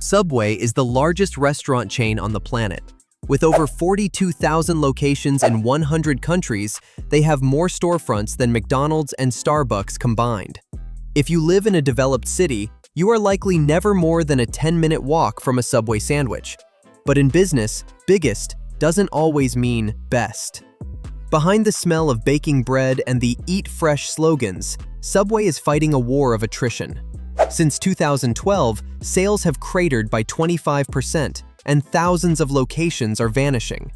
Subway is the largest restaurant chain on the planet. With over 42,000 locations in 100 countries, they have more storefronts than McDonald's and Starbucks combined. If you live in a developed city, you are likely never more than a 10-minute walk from a Subway sandwich. But in business, biggest doesn't always mean best. Behind the smell of baking bread and the "Eat Fresh" slogans, Subway is fighting a war of attrition. Since 2012, sales have cratered by 25%, and thousands of locations are vanishing.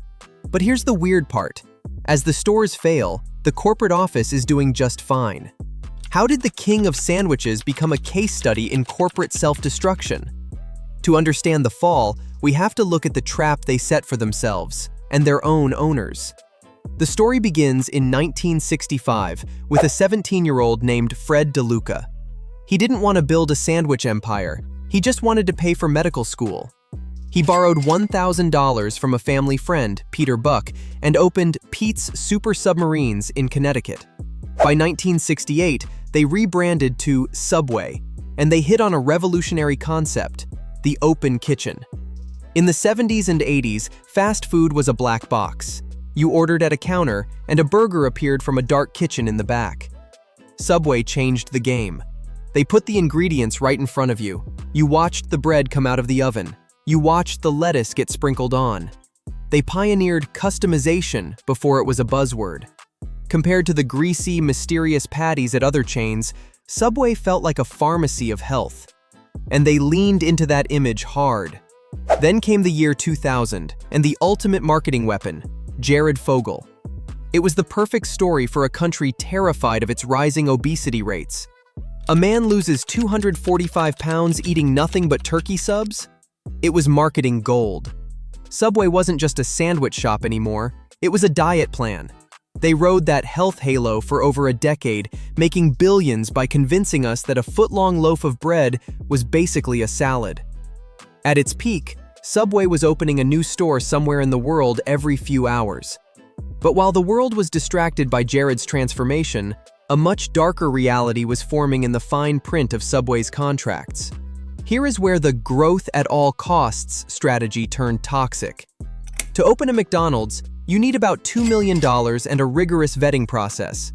But here's the weird part. As the stores fail, the corporate office is doing just fine. How did the king of sandwiches become a case study in corporate self-destruction? To understand the fall, we have to look at the trap they set for themselves and their own owners. The story begins in 1965 with a 17-year-old named Fred DeLuca. He didn't want to build a sandwich empire, he just wanted to pay for medical school. He borrowed $1,000 from a family friend, Peter Buck, and opened Pete's Super Submarines in Connecticut. By 1968, they rebranded to Subway, and they hit on a revolutionary concept: the open kitchen. In the 70s and 80s, fast food was a black box. You ordered at a counter, and a burger appeared from a dark kitchen in the back. Subway changed the game. They put the ingredients right in front of you. You watched the bread come out of the oven. You watched the lettuce get sprinkled on. They pioneered customization before it was a buzzword. Compared to the greasy, mysterious patties at other chains, Subway felt like a pharmacy of health. And they leaned into that image hard. Then came the year 2000, and the ultimate marketing weapon, Jared Fogle. It was the perfect story for a country terrified of its rising obesity rates. A man loses 245 pounds eating nothing but turkey subs? It was marketing gold. Subway wasn't just a sandwich shop anymore, it was a diet plan. They rode that health halo for over a decade, making billions by convincing us that a foot-long loaf of bread was basically a salad. At its peak, Subway was opening a new store somewhere in the world every few hours. But while the world was distracted by Jared's transformation, a much darker reality was forming in the fine print of Subway's contracts. Here is where the growth at all costs strategy turned toxic. To open a McDonald's, you need about $2 million and a rigorous vetting process.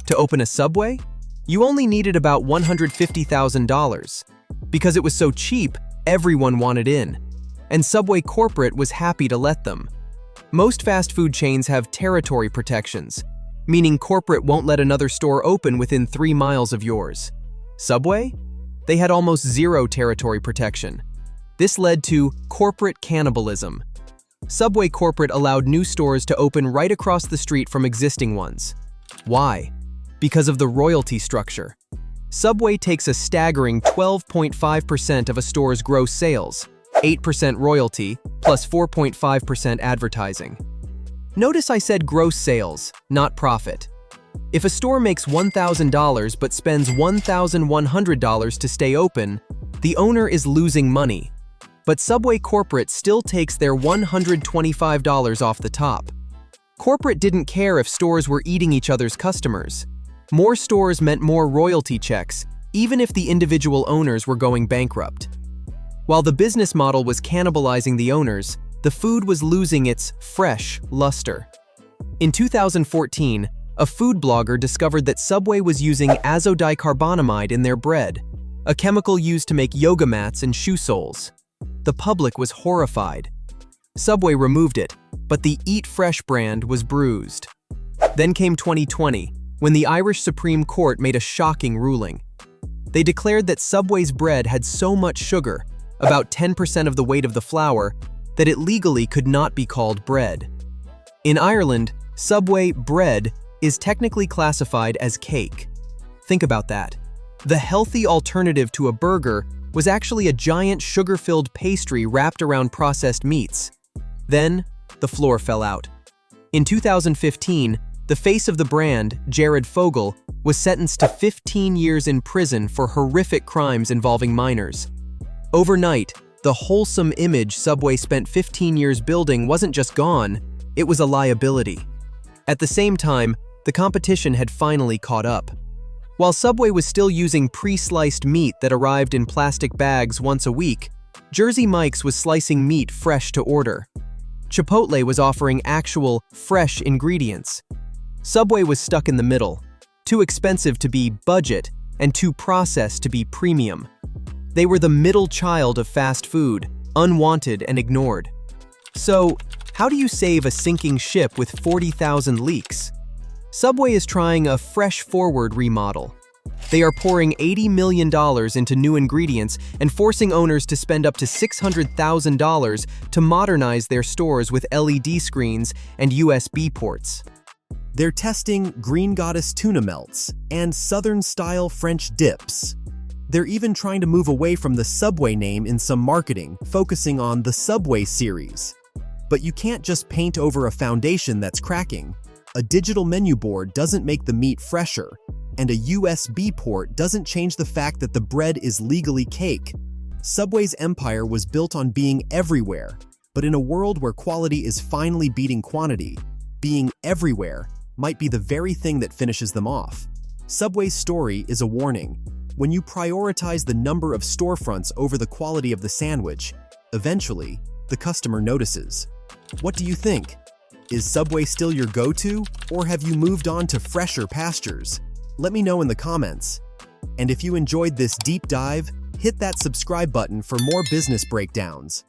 To open a Subway, you only needed about $150,000. Because it was so cheap, everyone wanted in. And Subway corporate was happy to let them. Most fast food chains have territory protections, meaning corporate won't let another store open within 3 miles of yours. Subway? They had almost zero territory protection. This led to corporate cannibalism. Subway corporate allowed new stores to open right across the street from existing ones. Why? Because of the royalty structure. Subway takes a staggering 12.5% of a store's gross sales, 8% royalty, plus 4.5% advertising. Notice I said gross sales, not profit. If a store makes $1,000 but spends $1,100 to stay open, the owner is losing money. But Subway corporate still takes their $125 off the top. Corporate didn't care if stores were eating each other's customers. More stores meant more royalty checks, even if the individual owners were going bankrupt. While the business model was cannibalizing the owners, the food was losing its fresh luster. In 2014, a food blogger discovered that Subway was using azodicarbonamide in their bread, a chemical used to make yoga mats and shoe soles. The public was horrified. Subway removed it, but the Eat Fresh brand was bruised. Then came 2020, when the Irish Supreme Court made a shocking ruling. They declared that Subway's bread had so much sugar, about 10% of the weight of the flour, that it legally could not be called bread. In Ireland, Subway bread is technically classified as cake. Think about that. The healthy alternative to a burger was actually a giant sugar-filled pastry wrapped around processed meats. Then, the floor fell out. In 2015, the face of the brand, Jared Fogle, was sentenced to 15 years in prison for horrific crimes involving minors. Overnight, the wholesome image Subway spent 15 years building wasn't just gone, it was a liability. At the same time, the competition had finally caught up. While Subway was still using pre-sliced meat that arrived in plastic bags once a week, Jersey Mike's was slicing meat fresh to order. Chipotle was offering actual, fresh ingredients. Subway was stuck in the middle, too expensive to be budget and too processed to be premium. They were the middle child of fast food, unwanted and ignored. So, how do you save a sinking ship with 40,000 leaks? Subway is trying a fresh-forward remodel. They are pouring $80 million into new ingredients and forcing owners to spend up to $600,000 to modernize their stores with LED screens and USB ports. They're testing Green Goddess tuna melts and Southern-style French dips. They're even trying to move away from the Subway name in some marketing, focusing on the Subway series. But you can't just paint over a foundation that's cracking. A digital menu board doesn't make the meat fresher, and a USB port doesn't change the fact that the bread is legally cake. Subway's empire was built on being everywhere, but in a world where quality is finally beating quantity, being everywhere might be the very thing that finishes them off. Subway's story is a warning. When you prioritize the number of storefronts over the quality of the sandwich, eventually, the customer notices. What do you think? Is Subway still your go-to, or have you moved on to fresher pastures? Let me know in the comments. And if you enjoyed this deep dive, hit that subscribe button for more business breakdowns.